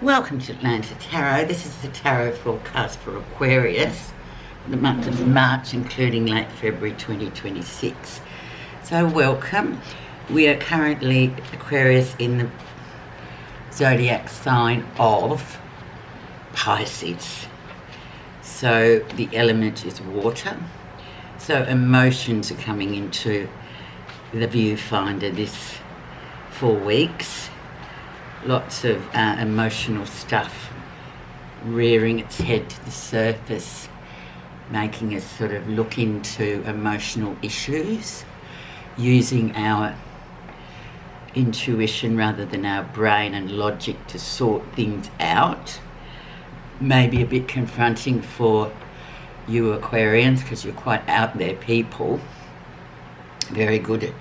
Welcome to Atlanta Tarot. This is the tarot forecast for Aquarius for the month of March, including late February 2026. So welcome. We are currently Aquarius in the zodiac sign of Pisces. So the element is water. So emotions are coming into the viewfinder this 4 weeks. Lots of emotional stuff rearing its head to the surface, making us sort of look into emotional issues, using our intuition rather than our brain and logic to sort things out. Maybe a bit confronting for you Aquarians because you're quite out there people, very good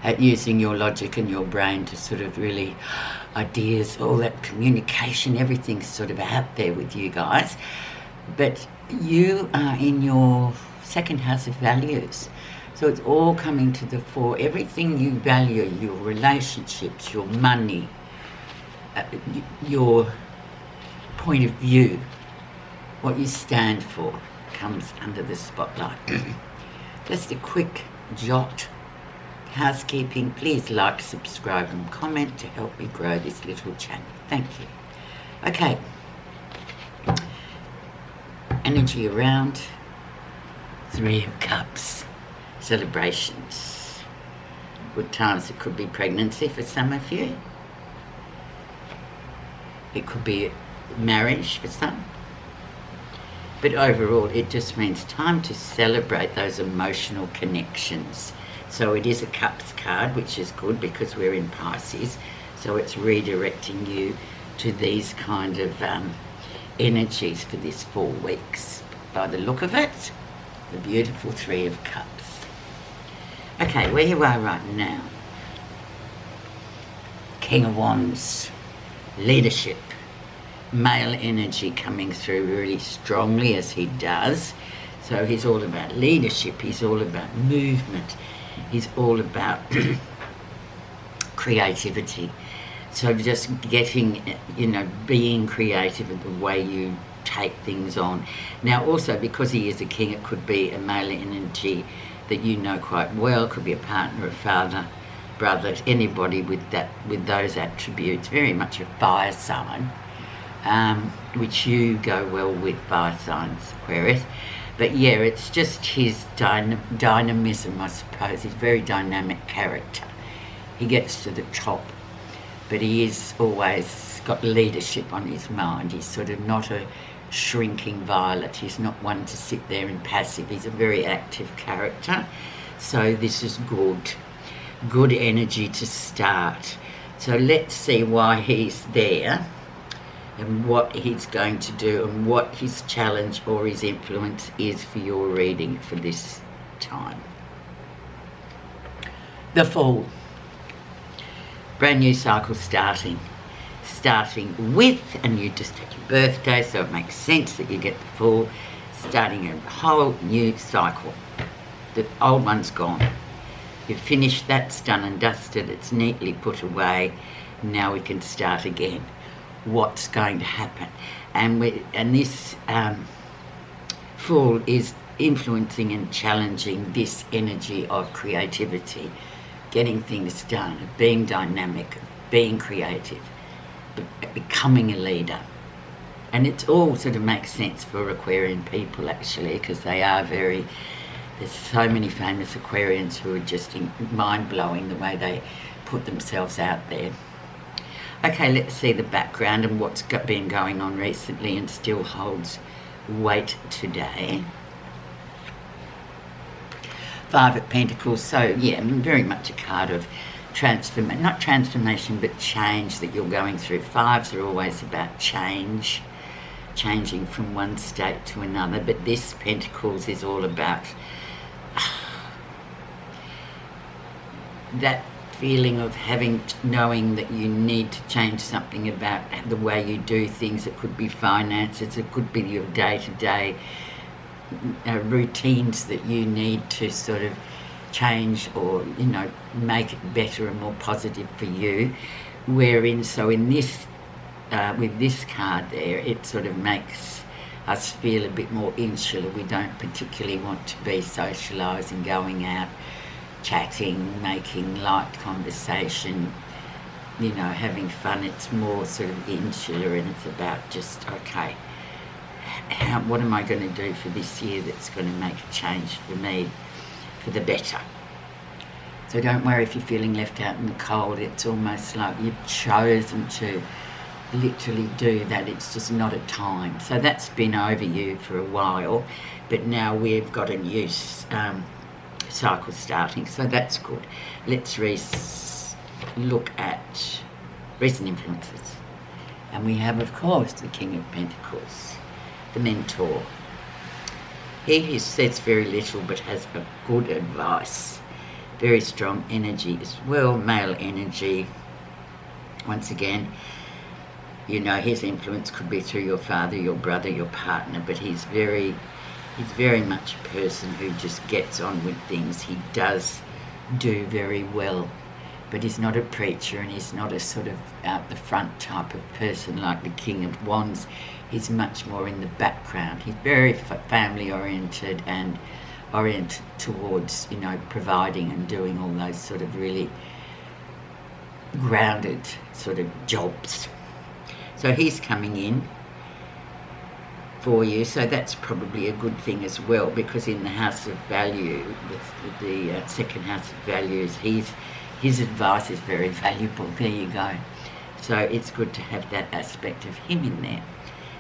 at using your logic and your brain to sort of really ideas, all that communication, everything's sort of out there with you guys. But you are in your second house of values. So it's all coming to the fore. Everything you value, your relationships, your money, your point of view, what you stand for, comes under the spotlight. Just a quick jot. Housekeeping, please like, subscribe and comment to help me grow this little channel. Thank you. Okay. Energy around. 3 of Cups. Celebrations. Good times. It could be pregnancy for some of you. It could be marriage for some. But overall, it just means time to celebrate those emotional connections. So it is a Cups card, which is good because we're in Pisces. So it's redirecting you to these kind of energies for this 4 weeks. By the look of it, the beautiful 3 of Cups. Okay, where you are right now. King of Wands, leadership, male energy coming through really strongly as he does. So he's all about leadership, he's all about movement. He's all about creativity. So just getting, being creative in the way you take things on. Now also, because he is a king, it could be a male energy that you know quite well. It could be a partner, a father, brother, anybody with those attributes. Very much a fire sign, which you go well with, fire signs, Aquarius. But yeah, it's just his dynamism, I suppose. He's a very dynamic character. He gets to the top, but he is always got leadership on his mind. He's sort of not a shrinking violet. He's not one to sit there and passive. He's a very active character. So this is good. Good energy to start. So let's see why he's there, and what he's going to do, and what his challenge or his influence is for your reading for this time. The Fool. Brand new cycle starting with, and you just take your birthday, so it makes sense that you get the Fool, starting a whole new cycle. The old one's gone. You've finished, that's done and dusted, it's neatly put away. Now we can start again. What's going to happen, and this Fool is influencing and challenging this energy of creativity, getting things done, being dynamic, being creative, becoming a leader. And it all sort of makes sense for Aquarian people actually, because they are there's so many famous Aquarians who are just mind-blowing the way they put themselves out there. Okay, let's see the background and what's been going on recently and still holds weight today. 5 of Pentacles, so yeah, very much a card of not transformation, but change that you're going through. 5s are always about change, changing from one state to another, but this Pentacles is all about that feeling of knowing that you need to change something about the way you do things. It could be finances, it could be your day-to-day routines that you need to sort of change or make it better and more positive for you. So in this with this card there, it sort of makes us feel a bit more insular. We don't particularly want to be socialising, going out, chatting, making light conversation, you know, having fun. It's more sort of insular, and it's about just, okay, what am I going to do for this year that's going to make a change for me for the better? So don't worry if you're feeling left out in the cold. It's almost like you've chosen to literally do that. It's just not a time. So that's been over you for a while, but now we've got a new cycle starting, so that's good. Let's look at recent influences. And we have, of course, the King of Pentacles, the mentor. He who says very little but has a good advice. Very strong energy as well, male energy. Once again, you know, his influence could be through your father, your brother, your partner, but he's very much a person who just gets on with things. He does do very well, but he's not a preacher, and he's not a sort of out the front type of person like the King of Wands. He's much more in the background. He's very family oriented and oriented towards, you know, providing and doing all those sort of really grounded sort of jobs. So he's coming in for you, so that's probably a good thing as well, because in the house of value, with the second house of values, his advice is very valuable. There you go. So it's good to have that aspect of him in there.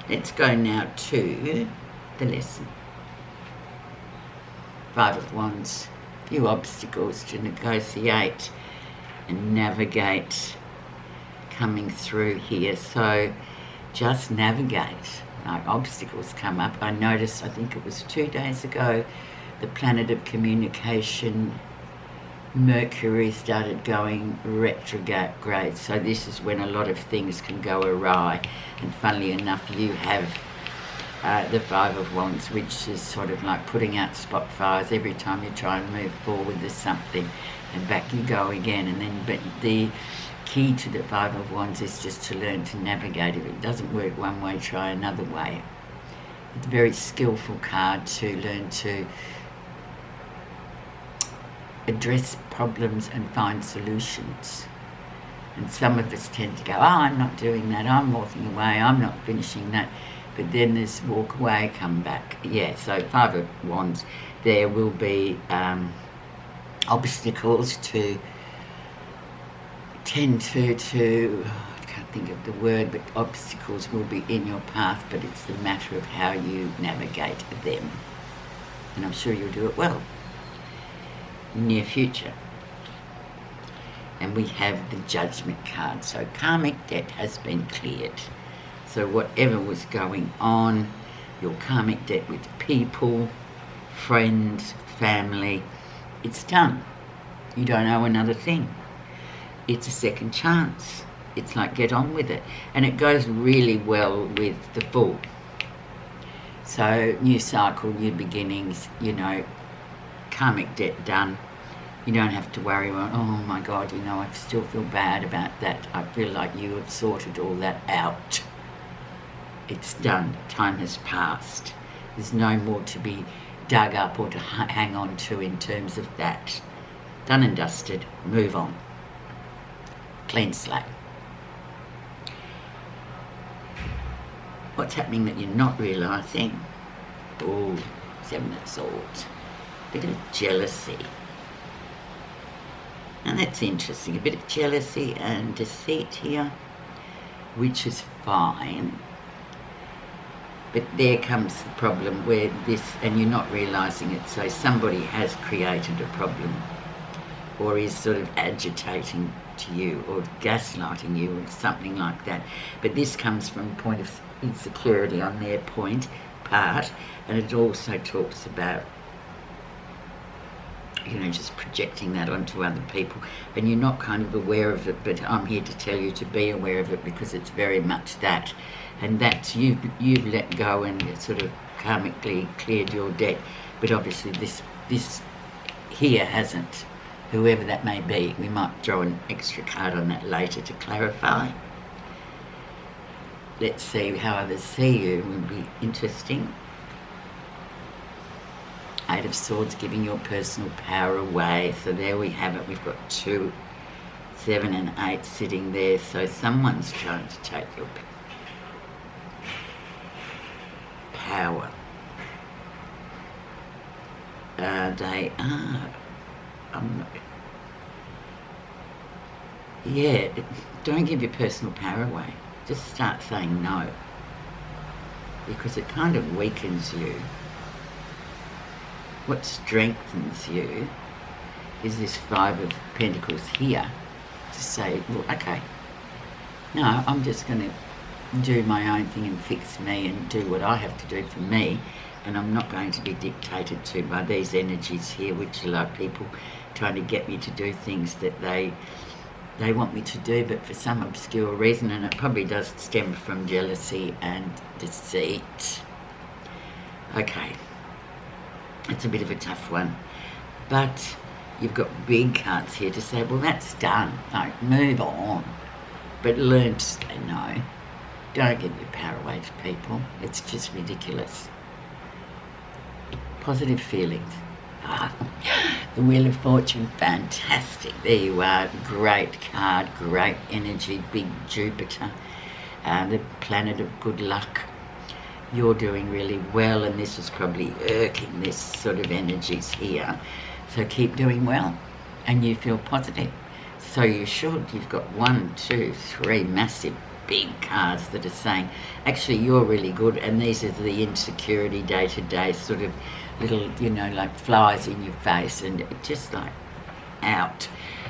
Let's go now to the lesson. Five of Wands, few obstacles to negotiate and navigate coming through here. So just navigate. Like obstacles come up. I noticed, I think it was 2 days ago, the planet of communication, Mercury, started going retrograde. So this is when a lot of things can go awry. And funnily enough, you have the Five of Wands, which is sort of like putting out spot fires every time you try and move forward. There's something, and back you go again. And then, but the key to the Five of Wands is just to learn to navigate. If it doesn't work one way, try another way. It's a very skillful card to learn to address problems and find solutions. And some of us tend to go, oh, I'm not doing that, I'm walking away, I'm not finishing that. But then there's walk away, come back. Yeah, so Five of Wands, there will be obstacles to tend to, I can't think of the word, but obstacles will be in your path, but it's the matter of how you navigate them. And I'm sure you'll do it well in the near future. And we have the Judgment card. So karmic debt has been cleared. So whatever was going on, your karmic debt with people, friends, family, it's done. You don't owe another thing. It's a second chance. It's like get on with it. And it goes really well with the Fool. So new cycle, new beginnings, you know, karmic debt done. You don't have to worry about, oh my God, you know, I still feel bad about that. I feel like you have sorted all that out. It's done. Time has passed. There's no more to be dug up or to hang on to in terms of that. Done and dusted. Move on. Clean slate. What's happening that you're not realising? Oh, Seven of Swords. Bit of jealousy. And that's interesting. A bit of jealousy and deceit here, which is fine. But there comes the problem where this, and you're not realising it, so somebody has created a problem or is sort of agitating to you or gaslighting you or something like that. But this comes from a point of insecurity on their part, and it also talks about, you know, just projecting that onto other people, and you're not kind of aware of it, but I'm here to tell you to be aware of it, because it's very much that. And that's you've let go and sort of karmically cleared your debt, but obviously this here hasn't, whoever that may be. We might throw an extra card on that later to clarify. let's see how others see you would be interesting. 8 of Swords, giving your personal power away. So there we have it. We've got 2, 7 and 8 sitting there. So someone's trying to take your power. They are. Yeah, don't give your personal power away. Just start saying no, because it kind of weakens you. What strengthens you is this 5 of Pentacles here, to say, well, okay, no, I'm just going to do my own thing and fix me and do what I have to do for me, and I'm not going to be dictated to by these energies here, which are like people trying to get me to do things that they want me to do, but for some obscure reason, and it probably does stem from jealousy and deceit. Okay. It's a bit of a tough one, but you've got big cards here to say, well, that's done. Like, move on. But learn to say no. Don't give your power away to people. It's just ridiculous. Positive feelings. The Wheel of Fortune, fantastic. There you are. Great card, great energy, big Jupiter, the planet of good luck. You're doing really well, and this is probably irking this sort of energies here. So keep doing well, and you feel positive. So you should. You've got 1, 2, 3 massive big cards that are saying, actually, you're really good, and these are the insecurity day-to-day sort of little, you know, like flies in your face, and just like out.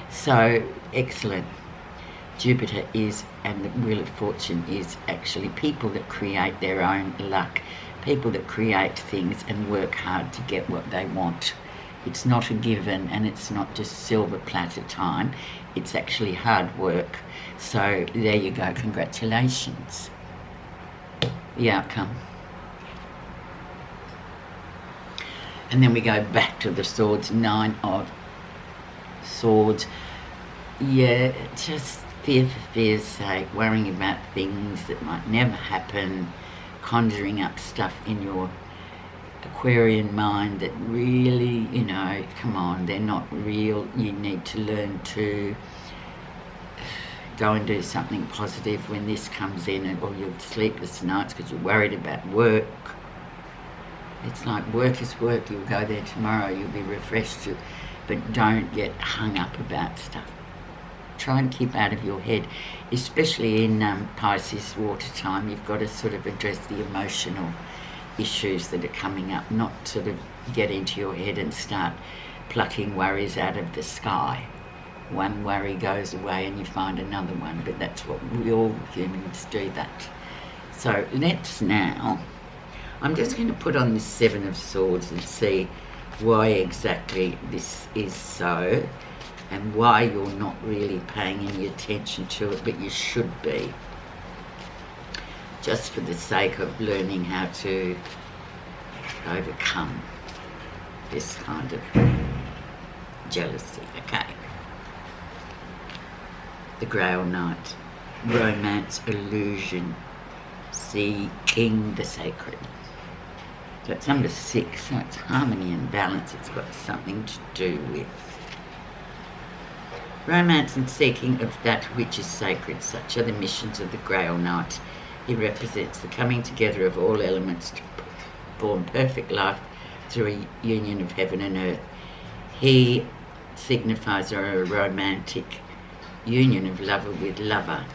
So excellent. Jupiter is, and the Wheel of Fortune is actually people that create their own luck, people that create things and work hard to get what they want. It's not a given, and it's not just silver platter time. It's actually hard work. So there you go. Congratulations. The outcome. And then we go back to the Swords, 9 of Swords. Yeah, just fear for fear's sake, worrying about things that might never happen, conjuring up stuff in your Aquarian mind that really, you know, come on, they're not real. You need to learn to go and do something positive when this comes in, or you'll sleepless nights because you're worried about work. It's like work is work. You'll go there tomorrow, you'll be refreshed, but don't get hung up about stuff. Try and keep out of your head, especially in Pisces water time. You've got to sort of address the emotional issues that are coming up, not sort of get into your head and start plucking worries out of the sky. One worry goes away and you find another one, but that's what we all humans do that. So let's now, I'm just going to put on this 7 of Swords and see why exactly this is so, and why you're not really paying any attention to it, but you should be, just for the sake of learning how to overcome this kind of jealousy. Okay. The Grail Knight, romance, illusion, seeking the sacred. So it's number 6, so it's harmony and balance. It's got something to do with romance and seeking of that which is sacred. Such are the missions of the Grail Knight. He represents the coming together of all elements to form perfect life through a union of heaven and earth. He signifies a romantic union of lover with lover.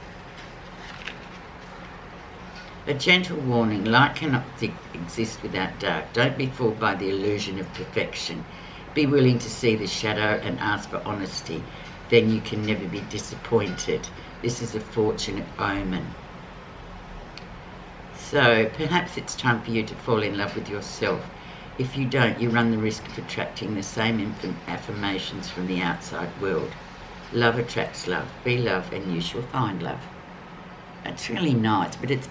A gentle warning: light cannot exist without dark. Don't be fooled by the illusion of perfection. Be willing to see the shadow and ask for honesty. Then you can never be disappointed. This is a fortunate omen. So perhaps it's time for you to fall in love with yourself. If you don't, you run the risk of attracting the same affirmations from the outside world. Love attracts love. Be love and you shall find love. It's really nice, but it's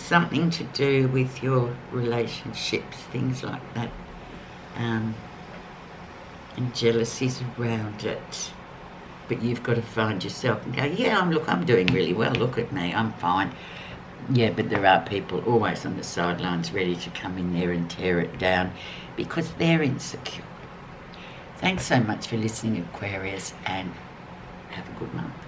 something to do with your relationships, things like that. And jealousy's around it. But you've got to find yourself and go, yeah, I'm doing really well. Look at me, I'm fine. Yeah, but there are people always on the sidelines ready to come in there and tear it down because they're insecure. Thanks so much for listening, Aquarius, and have a good month.